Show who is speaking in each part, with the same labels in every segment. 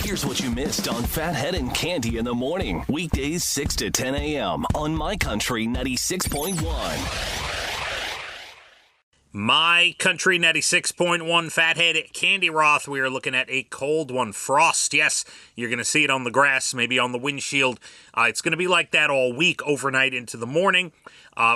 Speaker 1: Here's what you missed on Phathead and Cande in the morning. Weekdays 6 to 10 a.m. on My Country 96.1.
Speaker 2: My Country 96.1 Phathead, Cande Roth. We are looking at a cold one. Frost, yes. You're going to see it on the grass, maybe on the windshield. It's going to be like that all week, overnight into the morning.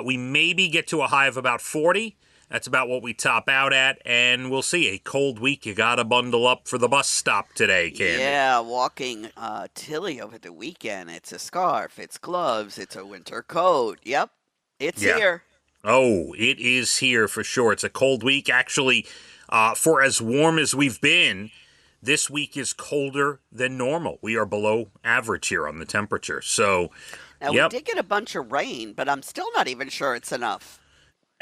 Speaker 2: We maybe get to a high of about 40. That's about what we top out at, and we'll see. A cold week, you got to bundle up for the bus stop today, Cande.
Speaker 3: Yeah, walking Tilly over the weekend. It's a scarf, it's gloves, it's a winter coat. Yep, it's here.
Speaker 2: Oh, it is here for sure. It's a cold week. Actually, for as warm as we've been, this week is colder than normal. We are below average here on the temperature. So,
Speaker 3: now, we did get a bunch of rain, but I'm still not even sure it's enough.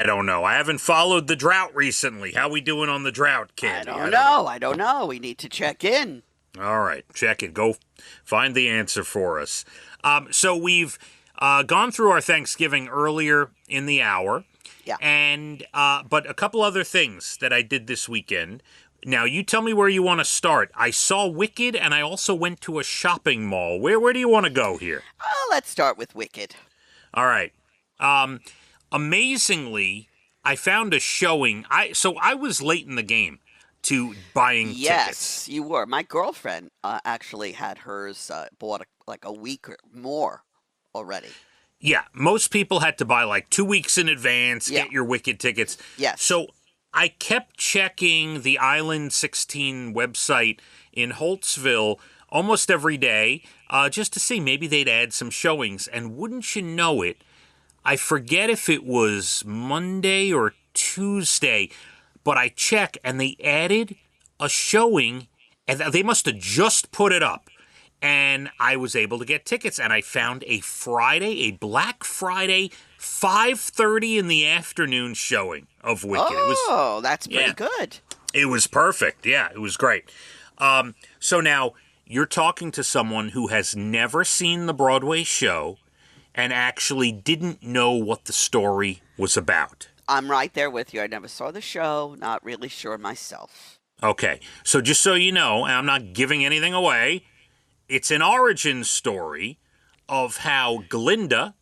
Speaker 2: I don't know. I haven't followed the drought recently. How we doing on the drought, Cande?
Speaker 3: I don't know. We need to check in.
Speaker 2: All right, check it. Go find the answer for us. So we've gone through our Thanksgiving earlier in the hour.
Speaker 3: Yeah.
Speaker 2: And but a couple other things that I did this weekend. Now, you tell me where you want to start. I saw Wicked, and I also went to a shopping mall. Where do you want to go here?
Speaker 3: Let's start with Wicked.
Speaker 2: All right. Amazingly, I found a showing. So I was late in the game to buying tickets.
Speaker 3: Yes, you were. My girlfriend actually had hers bought like a week or more already.
Speaker 2: Yeah, most people had to buy like 2 weeks in advance, get your Wicked tickets.
Speaker 3: Yes.
Speaker 2: So I kept checking the Island 16 website in Holtzville almost every day just to see maybe they'd add some showings. And wouldn't you know it, I forget if it was Monday or Tuesday, but I check and they added a showing, and they must have just put it up. And I was able to get tickets, and I found a Black Friday, 5:30 in the afternoon showing of Wicked.
Speaker 3: That's pretty good.
Speaker 2: It was perfect. Yeah, it was great. So now you're talking to someone who has never seen the Broadway show and actually didn't know what the story was about.
Speaker 3: I'm right there with you. I never saw the show, not really sure myself.
Speaker 2: Okay, so just so you know, and I'm not giving anything away, it's an origin story of how Glinda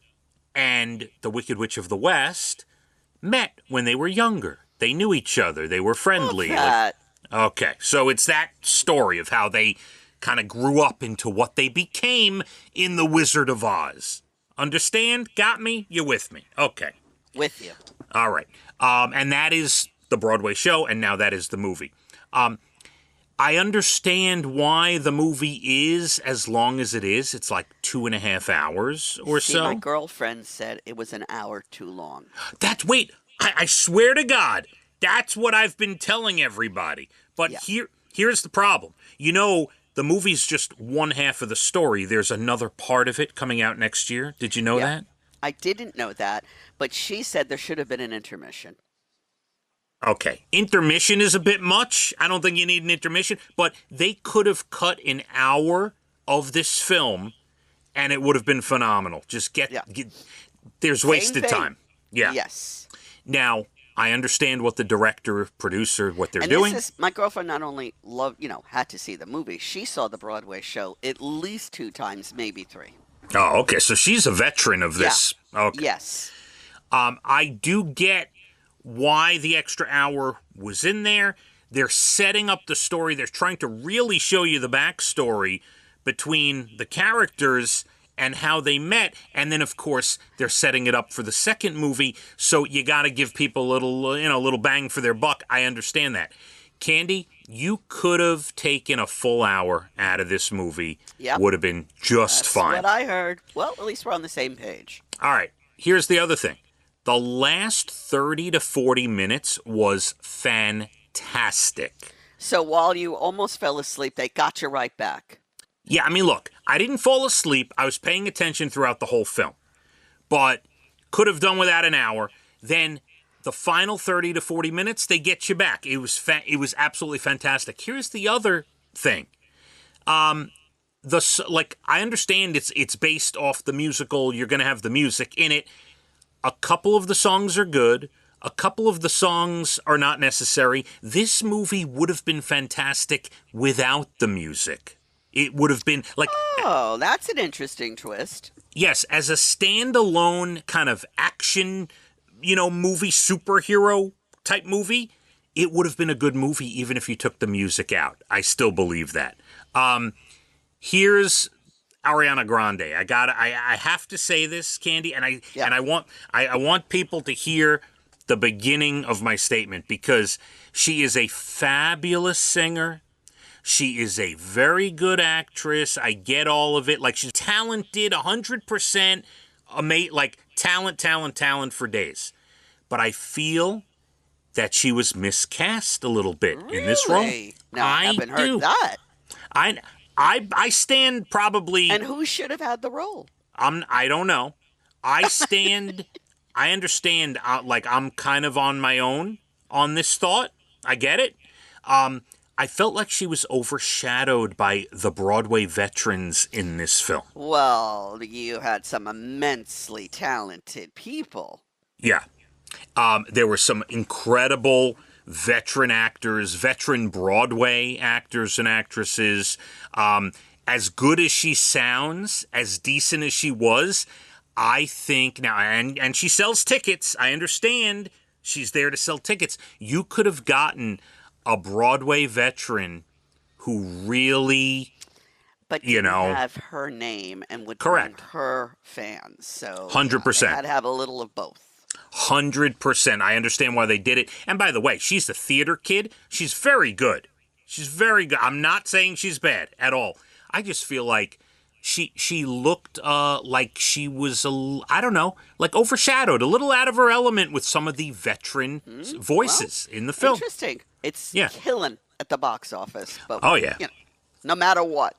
Speaker 2: and the Wicked Witch of the West met when they were younger. They knew each other. They were friendly. Okay, so it's that story of how they kind of grew up into what they became in The Wizard of Oz. Understand? Got me? You with me? Okay.
Speaker 3: With you.
Speaker 2: All right. And that is the Broadway show, and now that is the movie. I understand why the movie is as long as it is. It's like 2.5 hours or so.
Speaker 3: My girlfriend said it was an hour too long.
Speaker 2: I swear to God, that's what I've been telling everybody. But here's the problem. You know, the movie's just one half of the story. There's another part of it coming out next year. Did you know that?
Speaker 3: I didn't know that, but she said there should have been an intermission.
Speaker 2: Okay, intermission is a bit much. I don't think you need an intermission, but they could have cut an hour of this film, and it would have been phenomenal. Just there's wasted time. Yeah.
Speaker 3: Yes.
Speaker 2: Now, I understand what the director, producer, what they're doing.
Speaker 3: My girlfriend not only had to see the movie, she saw the Broadway show at least 2 times, maybe 3.
Speaker 2: Oh, okay. So she's a veteran of this.
Speaker 3: Yeah.
Speaker 2: Okay.
Speaker 3: Yes.
Speaker 2: I do get why the extra hour was in there. They're setting up the story. They're trying to really show you the backstory between the characters and how they met. And then, of course, they're setting it up for the second movie. So you got to give people a little bang for their buck. I understand that. Cande, you could have taken a full hour out of this movie.
Speaker 3: Yep.
Speaker 2: Would have been just fine.
Speaker 3: That's what I heard. Well, at least we're on the same page.
Speaker 2: All right. Here's the other thing. The last 30 to 40 minutes was fantastic.
Speaker 3: So while you almost fell asleep, they got you right back.
Speaker 2: Yeah, I mean, look, I didn't fall asleep. I was paying attention throughout the whole film. But could have done without an hour. Then the final 30 to 40 minutes, they get you back. It was absolutely fantastic. Here's the other thing. I understand it's based off the musical. You're going to have the music in it. A couple of the songs are good. A couple of the songs are not necessary. This movie would have been fantastic without the music. It would have been like,
Speaker 3: Oh, that's an interesting twist.
Speaker 2: yes, as a standalone kind of action, movie, superhero type movie, it would have been a good movie even if you took the music out. I still believe that. Here's Ariana Grande. I have to say this, Candy, and I want people to hear the beginning of my statement because she is a fabulous singer. She is a very good actress. I get all of it. Like, she's talented, 100%, like, talent for days. But I feel that she was miscast a little bit in this role.
Speaker 3: No, I haven't heard that.
Speaker 2: I stand probably...
Speaker 3: And who should have had the role?
Speaker 2: I don't know. I understand, like, I'm kind of on my own on this thought. I get it. I felt like she was overshadowed by the Broadway veterans in this film.
Speaker 3: Well, you had some immensely talented people.
Speaker 2: Yeah. There were some incredible veteran actors, veteran Broadway actors and actresses. As good as she sounds, as decent as she was, I think now, and she sells tickets. I understand she's there to sell tickets. You could have gotten a Broadway veteran who really,
Speaker 3: but didn't have her name and would bring her fans. So
Speaker 2: 100%.
Speaker 3: They had to have a little of both.
Speaker 2: 100%. I understand why they did it. And by the way, she's a theater kid. She's very good. She's very good. I'm not saying she's bad at all. I just feel like she looked like she was, I don't know, like overshadowed, a little out of her element with some of the veteran voices in the film.
Speaker 3: Interesting. It's killing at the box office. But, no matter what.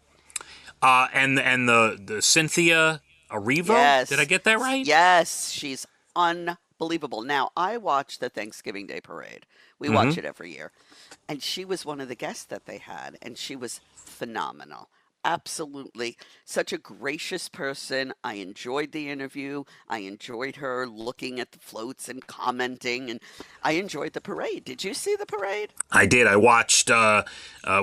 Speaker 2: And the Cynthia Erivo?
Speaker 3: Yes.
Speaker 2: Did I get that right?
Speaker 3: Yes, she's unbelievable. Now, I watch the Thanksgiving Day Parade. We watch it every year. And she was one of the guests that they had, and she was phenomenal. Absolutely. Such a gracious person. I enjoyed the interview. I enjoyed her looking at the floats and commenting, and I enjoyed the parade. Did you see the parade?
Speaker 2: I did. I watched,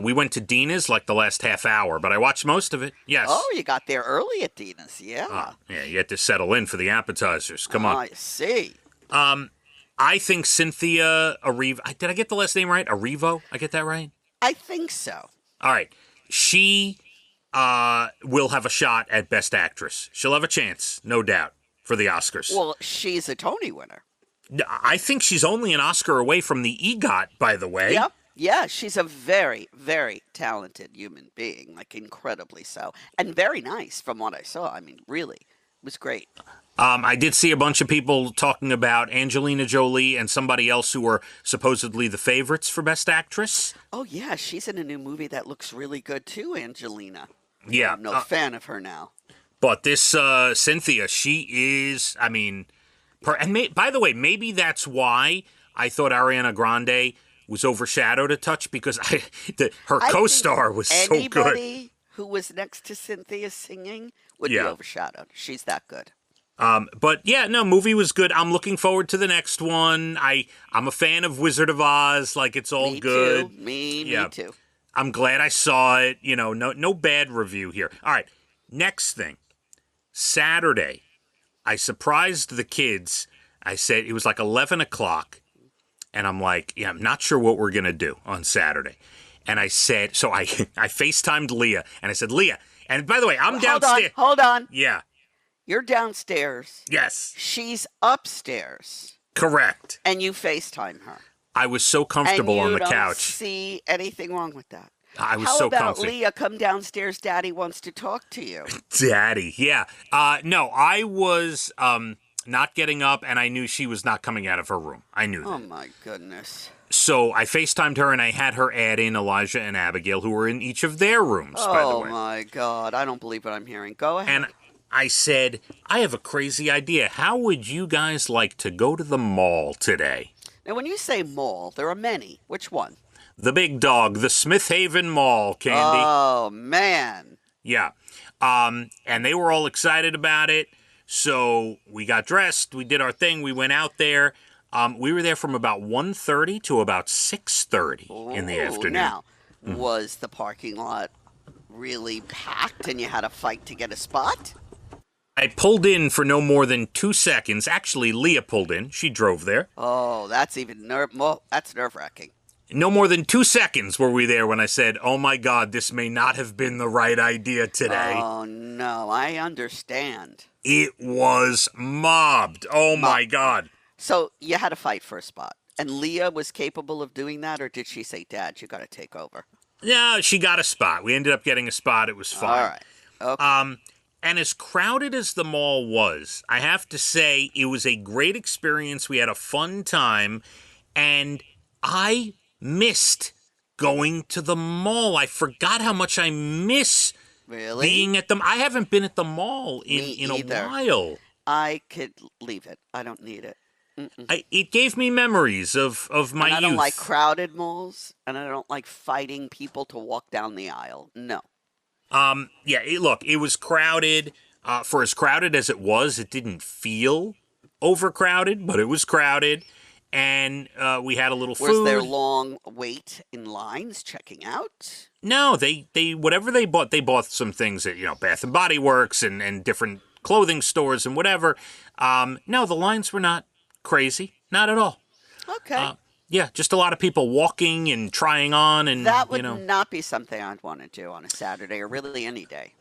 Speaker 2: we went to Dina's like the last half hour, but I watched most of it. Yes.
Speaker 3: Oh, you got there early at Dina's. Yeah.
Speaker 2: Yeah, you had to settle in for the appetizers. Come on.
Speaker 3: I see.
Speaker 2: I think Cynthia Erivo, did I get the last name right? Erivo? I get that right?
Speaker 3: I think so.
Speaker 2: All right. She will have a shot at Best Actress. She'll have a chance, no doubt, for the Oscars.
Speaker 3: Well, she's a Tony winner.
Speaker 2: I think she's only an Oscar away from the EGOT, by the way.
Speaker 3: Yep. Yeah, she's a very, very talented human being, like incredibly so. And very nice from what I saw. I mean, really, it was great.
Speaker 2: I did see a bunch of people talking about Angelina Jolie and somebody else who were supposedly the favorites for Best Actress.
Speaker 3: Oh, yeah, she's in a new movie that looks really good too, Angelina.
Speaker 2: Yeah.
Speaker 3: I'm no fan of her now.
Speaker 2: But this Cynthia, she is, I mean, by the way, maybe that's why I thought Ariana Grande was overshadowed a touch, because her co-star was so good.
Speaker 3: Anybody who was next to Cynthia singing would be overshadowed. She's that good.
Speaker 2: But yeah, no, movie was good. I'm looking forward to the next one. I'm a fan of Wizard of Oz. Like, it's all good.
Speaker 3: Me too.
Speaker 2: I'm glad I saw it. No bad review here. All right, next thing. Saturday, I surprised the kids. I said it was like 11 o'clock, and I'm like, I'm not sure what we're gonna do on Saturday. And I said, so I FaceTimed Leah, and I said, Leah, and by the way, I'm downstairs.
Speaker 3: Hold on.
Speaker 2: Yeah.
Speaker 3: You're downstairs.
Speaker 2: Yes.
Speaker 3: She's upstairs.
Speaker 2: Correct.
Speaker 3: And you FaceTime her.
Speaker 2: I was so comfortable on the couch.
Speaker 3: And you don't see anything wrong with that.
Speaker 2: I was so comfy.
Speaker 3: How about Leah, come downstairs, Daddy wants to talk to you.
Speaker 2: Daddy, yeah. No, I was not getting up, and I knew she was not coming out of her room. I knew that.
Speaker 3: Oh, my goodness.
Speaker 2: So I FaceTimed her, and I had her add in Elijah and Abigail, who were in each of their rooms, by the way.
Speaker 3: Oh, my God. I don't believe what I'm hearing. Go ahead.
Speaker 2: And I said, I have a crazy idea. How would you guys like to go to the mall today?
Speaker 3: Now, when you say mall, there are many. Which one?
Speaker 2: The big dog, the Smith Haven Mall, Candy.
Speaker 3: Oh, man.
Speaker 2: Yeah. And they were all excited about it. So we got dressed. We did our thing. We went out there. We were there from about 1:30 to about 6:30 in the afternoon.
Speaker 3: Now, was the parking lot really packed and you had a fight to get a spot?
Speaker 2: I pulled in for no more than 2 seconds. Actually, Leah pulled in. She drove there.
Speaker 3: Oh, that's even that's nerve-wracking.
Speaker 2: No more than 2 seconds were we there when I said, oh my God, this may not have been the right idea today.
Speaker 3: Oh, no, I understand.
Speaker 2: It was mobbed. Oh my God.
Speaker 3: So you had a fight for a spot. And Leah was capable of doing that, or did she say, Dad, you got to take over?
Speaker 2: Yeah, she got a spot. We ended up getting a spot. It was fine.
Speaker 3: All right. Okay.
Speaker 2: And as crowded as the mall was, I have to say it was a great experience. We had a fun time, and I missed going to the mall. I forgot how much I miss being at I haven't been at the mall in a while.
Speaker 3: I could leave it. I don't need it.
Speaker 2: It gave me memories of my youth.
Speaker 3: I don't like crowded malls, and I don't like fighting people to walk down the aisle. No.
Speaker 2: Yeah, look, it was crowded. For as crowded as it was, it didn't feel overcrowded, but it was crowded. And we had a little food.
Speaker 3: Was there long wait in lines checking out?
Speaker 2: No, they whatever they bought some things at, Bath and Body Works and different clothing stores and whatever. No, the lines were not crazy. Not at all.
Speaker 3: Okay.
Speaker 2: Yeah, just a lot of people walking and trying on, and
Speaker 3: that would not be something I'd want to do on a Saturday or really any day.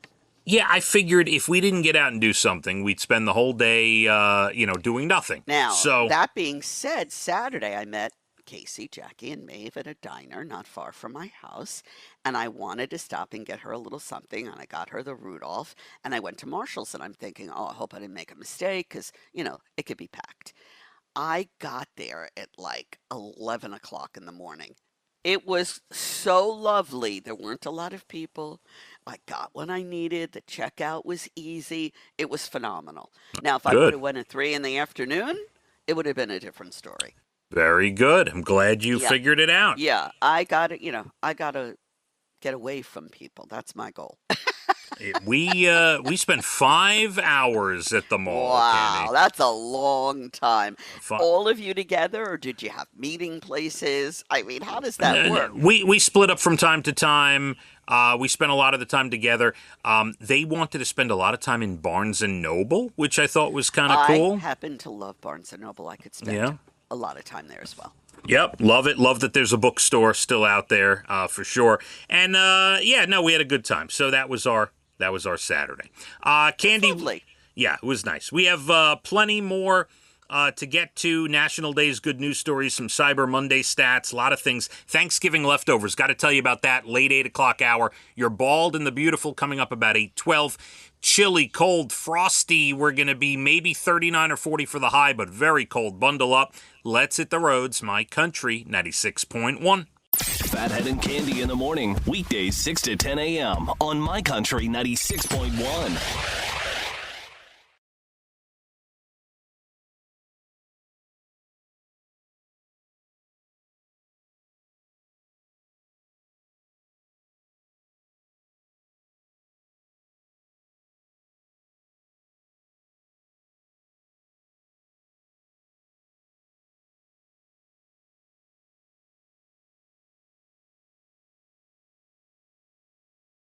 Speaker 2: Yeah, I figured if we didn't get out and do something, we'd spend the whole day, doing nothing.
Speaker 3: Now, that being said, Saturday I met Casey, Jackie, and Maeve at a diner not far from my house, and I wanted to stop and get her a little something, and I got her the Rudolph, and I went to Marshall's, and I'm thinking, I hope I didn't make a mistake, because, it could be packed. I got there at like 11 o'clock in the morning. It was so lovely. There weren't a lot of people. I got what I needed. The checkout was easy. It was phenomenal. Now, if I would have went at 3 in the afternoon, it would have been a different story.
Speaker 2: Very good. I'm glad you figured it out.
Speaker 3: Yeah, I got to, I got to get away from people. That's my goal.
Speaker 2: We spent 5 hours at the mall.
Speaker 3: Wow,
Speaker 2: Candy.
Speaker 3: That's a long time. All of you together, or did you have meeting places? I mean, how does that work?
Speaker 2: We split up from time to time. We spent a lot of the time together. They wanted to spend a lot of time in Barnes & Noble, which I thought was kind of cool.
Speaker 3: I happen to love Barnes & Noble. I could spend a lot of time there as well.
Speaker 2: Yep, love it. Love that there's a bookstore still out there for sure. And we had a good time. So that was our Saturday. Candy,
Speaker 3: lovely.
Speaker 2: Yeah, it was nice. We have plenty more to get to. National Day's good news stories, some Cyber Monday stats, a lot of things. Thanksgiving leftovers, got to tell you about that. Late 8 o'clock hour. You're Bald and the Beautiful coming up about 8:12. Chilly, cold, frosty. We're going to be maybe 39 or 40 for the high, but very cold. Bundle up. Let's hit the roads. My Country 96.1.
Speaker 1: Phathead and Cande in the morning. Weekdays 6 to 10 a.m. on My Country 96.1.